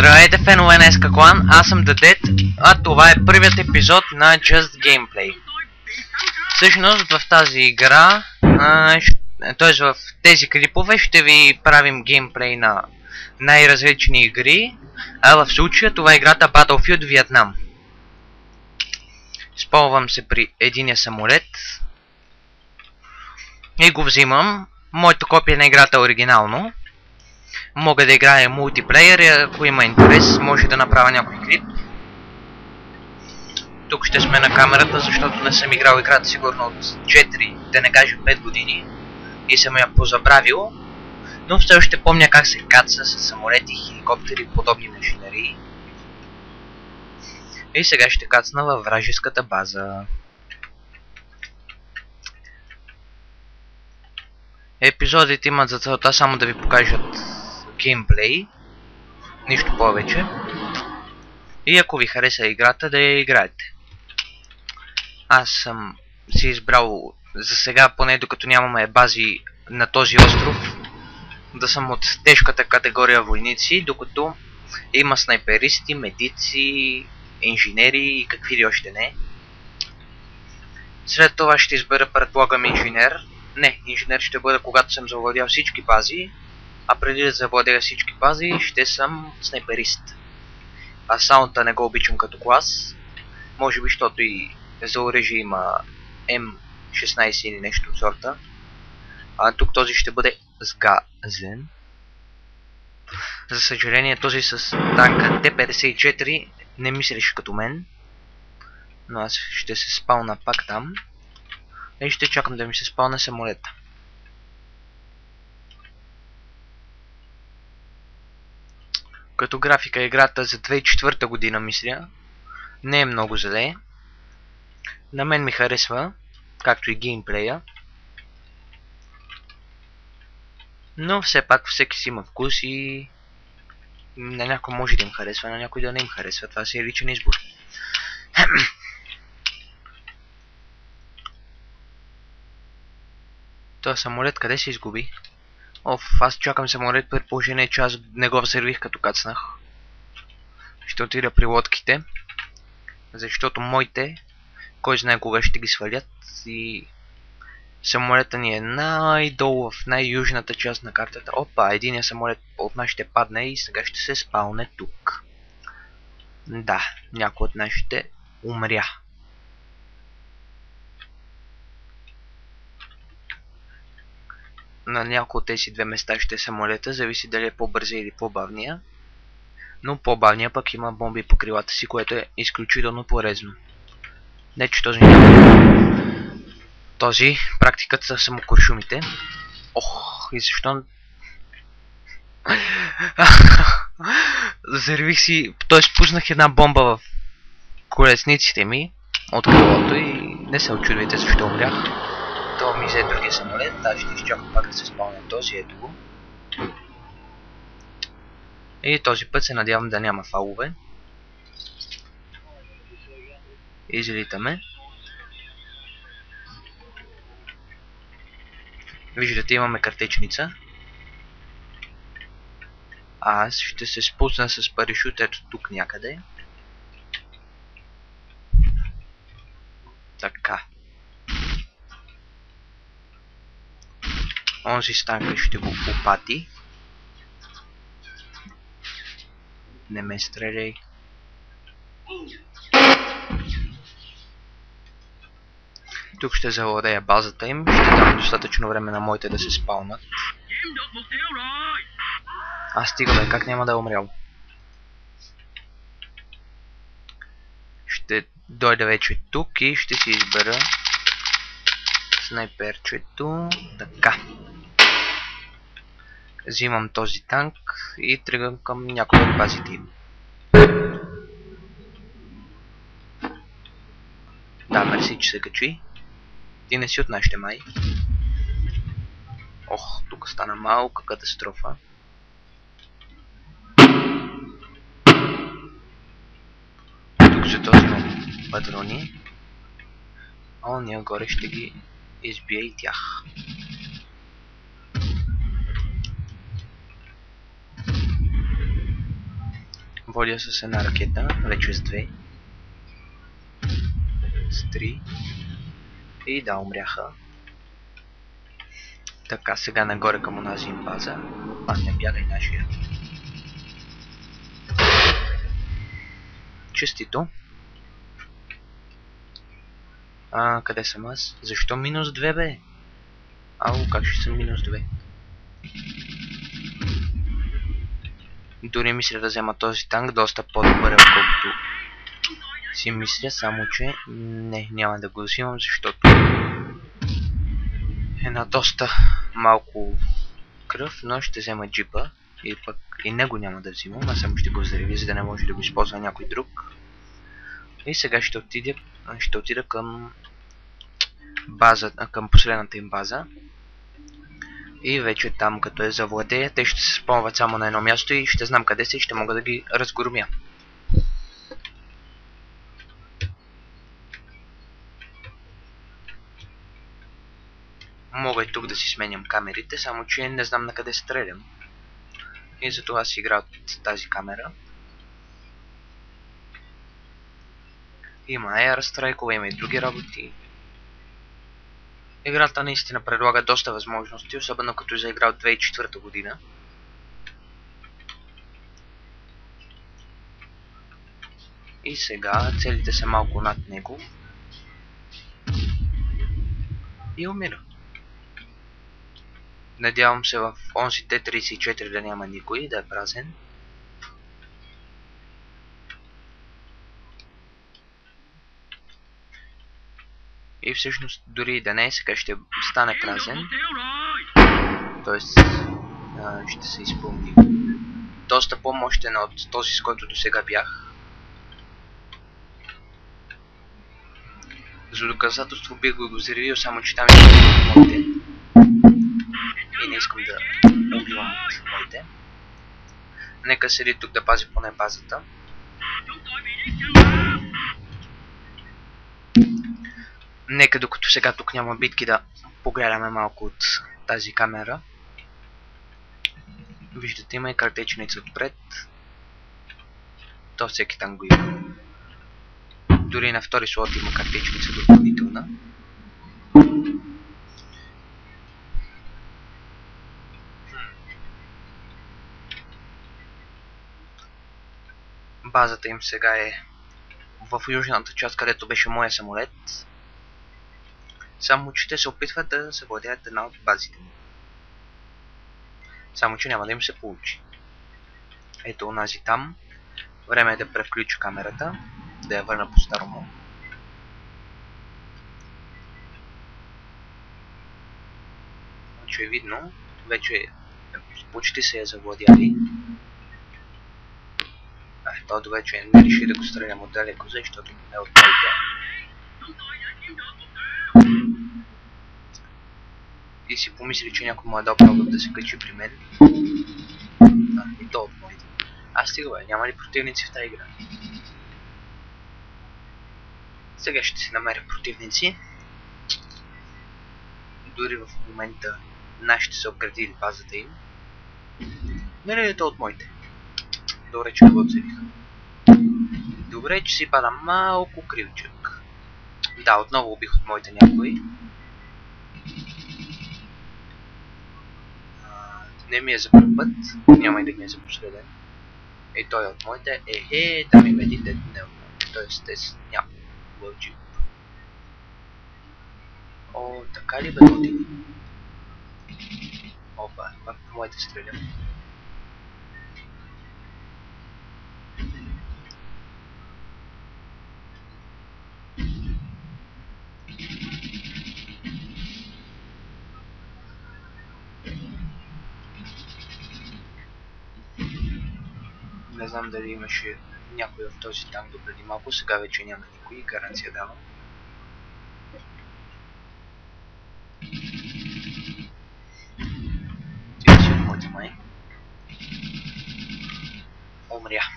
Здравейте, фенове на SK Clan, аз съм Dead, а това е първият епизод на Just Gameplay. Всъщност в тази игра, т.е. в тези клипове ще ви правим геймплей на най-различни игри, а в случая това е играта Battlefield Vietnam. Използвам се при единия самолет и го взимам. Моето копие на играта е оригинално. Мога да играя мултиплеер и ако има интерес, може да направя някой клип. Тук ще сме на камерата, защото не съм играл играта сигурно от 4, да не кажа 5 години и съм я позабравил. Но все още помня как се каца с самолети, хеликоптери и подобни машинерии. И сега ще кацна във вражеската база. Епизодите имат за целта само да ви покажат геймплей, нищо повече. И ако ви хареса играта, да я играете. Аз съм си избрал за сега, поне докато нямаме бази на този остров, да съм от тежката категория войници, докато има снайперисти, медици, инженери и какви ли още не. След това ще избера, предполагам, инженер. Не, инженер ще бъда, когато съм завладял всички бази. А преди да завладея всички бази, ще съм снайперист. А саунта не го обичам като клас. Може би, защото и за оръжие има М16 или нещо от сорта. А тук този ще бъде сгазен. За съжаление, този с танка Т-54 не мислиш като мен. Но аз ще се спална пак там. И ще чакам да ми се спална самолета. Като графика играта за 2004 година, мисля, не е много зле. На мен ми харесва, както и геймплея. Но все пак всеки си има вкус и на някой може да им харесва, на някой да не им харесва. Това си е личен избор. Това самолет къде се изгуби? Аз чакам самолет, при положение, че аз не го взривих като кацнах. Ще отида при лодките, защото моите, кой знае кога ще ги свалят, и самолета ни е най-долу в най-южната част на картата. Опа, единият самолет от нас ще падне и сега ще се спалне тук. Да, някой от нас ще умря. На някои от тези две места ще е самолета, зависи дали е по-бързия или по-бавния. Но по-бавния пък има бомби по крилата си, което е изключително полезно. Не, че този няма. Този, практиката са само куршумите. Ох, и защо... Зарвих си, т.е. пуснах една бомба в колесниците ми от крилото и не се очудвайте защо умрях. Това ми взе другия самолет, аз ще изчакам пак да се спалня този, ето го. И този път се надявам да няма фалове. Излитаме. Виждате, имаме картечница. Аз ще се спусна с парашют ето тук някъде. Така. Онзи станка ще го попати. Не ме стреляй. Тук ще завладея базата им. Ще дам достатъчно време на моите да се спалнат. Стигаме, как няма да е умрял. Ще дойда вече тук и ще си избера снайперчето. Така. Взимам този танк и тръгвам към някои от базите им. Да, мерси, че се качи. Ти не си от нашите май. Ох, тук стана малка катастрофа. Тук за този имам патрони. А ония горе ще ги избия и тях. Водя с една ракета, вече с 2. С 3. И да, умряха. Така, сега нагоре към онази им база. Не бягай нашия. Честито. Къде съм аз? Защо минус 2, бе? Ало, как ще съм минус 2? Дори мисля да взема този танк доста по-добър, отколкото си мисля, само че не, няма да го взимам, защото е на доста малко кръв, но ще взема джипа и пък и него няма да взимам, а само ще го взриви, за да не може да го използва някой друг. И сега ще отида към базата, към последната им база. И вече там, като е завладея, те ще се спомнят само на едно място и ще знам къде са и ще мога да ги разгромя. Мога и тук да си сменям камерите, само че не знам на къде стрелям. И затова си игра от тази камера. Има Airstrike, има и други работи. Играта наистина предлага доста възможности, особено като за игра от 2004 година. И сега целите са малко над него. И умира. Надявам се в онзи Т-34 да няма никой, да е празен. И всъщност дори да не е, сега ще стане празен. Тоест ще се изпълни. Доста по-мощен от този, с който до сега бях. За доказателство бих го взривил, само че там има моите. И не искам да убивам от моите. Нека седи тук да пази поне базата. Нека докато сега тук няма битки да погледаме малко от тази камера. Виждате, има и картечница отпред. То всеки там го има. Дори на втори слот има картечница допълнителна. Базата им сега е в южната част, където беше моя самолет. Само че те се опитват да завладеят една от базите ми. Само че няма да им се получи. Ето онази там. Време е да превключа камерата. Да я върна по-старому. Очевидно, вече почти се я завладяли. Той вече не реши да го стрелям отдалеко, защото е от моите. И си помисли, че някой му е дал право да се качи при мен. И то от моите. Стига, няма ли противници в тази игра? Сега ще си намеря противници. Дори в момента нашите са обградили базата им. Не, то от моите. Добре, че го оцелих. Добре, че си пада малко кривчък. Да, отново убих от моите някой. Не ми е за първ път, няма и да ми е за последен. И той е от моите. Там има един дет не от моите. Тоест, те няма вълчи. Така ли бе готини? Опа, пак по моите стрелям. Не знам дали имаше някой в този танк допреди малко, сега вече няма никой, гаранция давам. Тя си от моите май. Умря.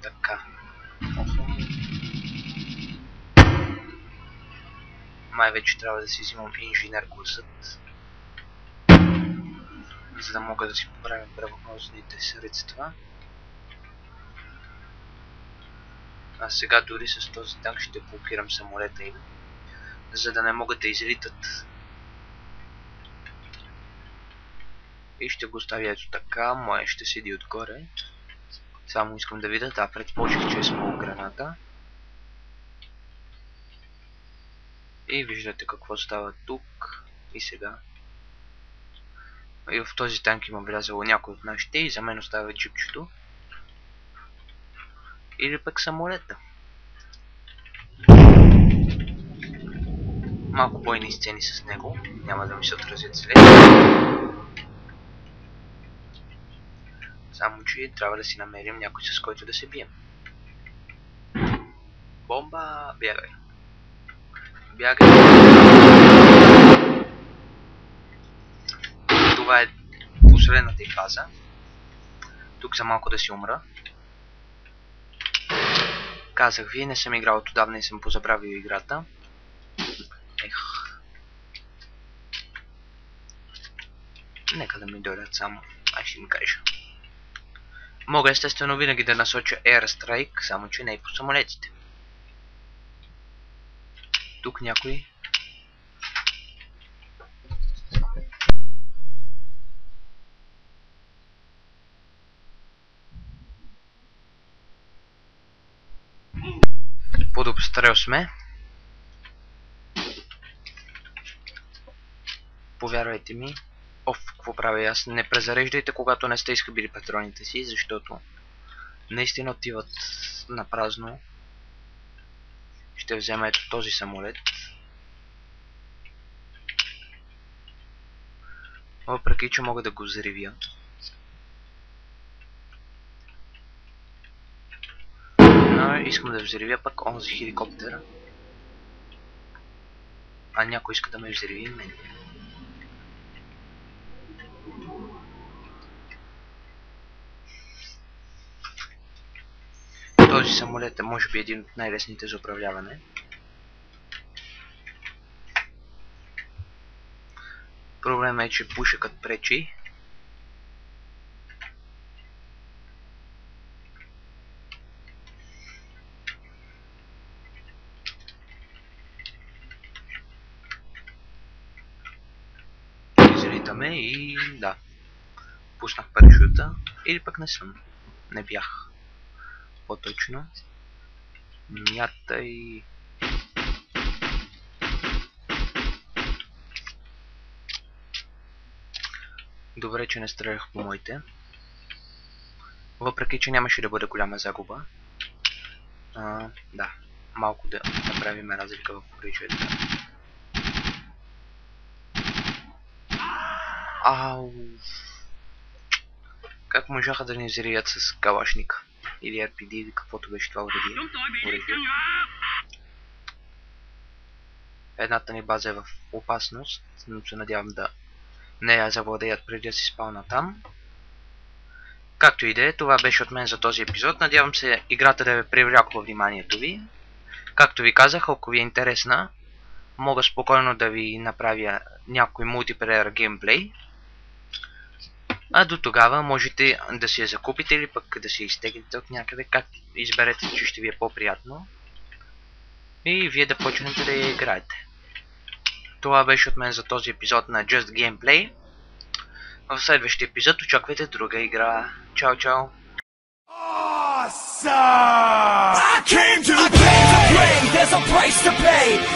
Така. Май вече трябва да си взимам инженер курсът. за да мога да си поправим превозните средства. А сега дори с този танк ще блокирам самолета им, за да не могат да излитат. И ще го оставя ето така, моя ще седи отгоре. Само искам да видя, да, предположих, че е смол граната. И виждате какво става тук и сега. И в този танк има влязало някой от нашите и за мен остава джипчето. Или пък самолета. Малко бойни сцени с него, няма да ми се отразят след. Само че трябва да си намерим някой с който да се бием. Бомба, бягай. Бягай. Това е последната и фаза. Тук за малко да си умра. Казах ви, не съм играл отдавна и съм позабравил играта. Ех. Нека да ми дойдат само. Ай ще ми кажа. Мога естествено винаги да насоча Airstrike, само че не и по самолетите. Тук някой. Под обстрел сме. Повярвайте ми. Какво правя аз? Не презареждайте, когато не сте изхабили патроните си, защото наистина отиват на празно. Ще взема ето този самолет. Въпреки че мога да го взривя. Но искам да взривя пък онзи хеликоптер. А някой иска да ме взриви мен. Този самолет е може би един от най-лесните за управляване. Проблемът е, че пушекът пречи. Излитаме и да. Пуснах парашута. Или пък не съм. Не бях. По-точно. Мятай. Добре, че не стрелях по моите. Въпреки, че нямаше да бъде голяма загуба. Да. Малко да направим разлика в оръжието. Ау! Как можаха да ни взривят с калашника? Или RPD, или каквото беше това оръжие. Едната ни база е в опасност, но се надявам да не я завладеят преди да си спална там. Както и да е, това беше от мен за този епизод. Надявам се играта да ви привлякла вниманието ви. Както ви казах, ако ви е интересна, мога спокойно да ви направя някой мултиплеер геймплей. А до тогава можете да си я закупите или пък да си изтеглите от някъде, как изберете, че ще ви е по-приятно. И вие да почнете да я играете. Това беше от мен за този епизод на Just Gameplay. В следващия епизод очаквайте друга игра. Чао, чао! I came to play, there's a price to pay.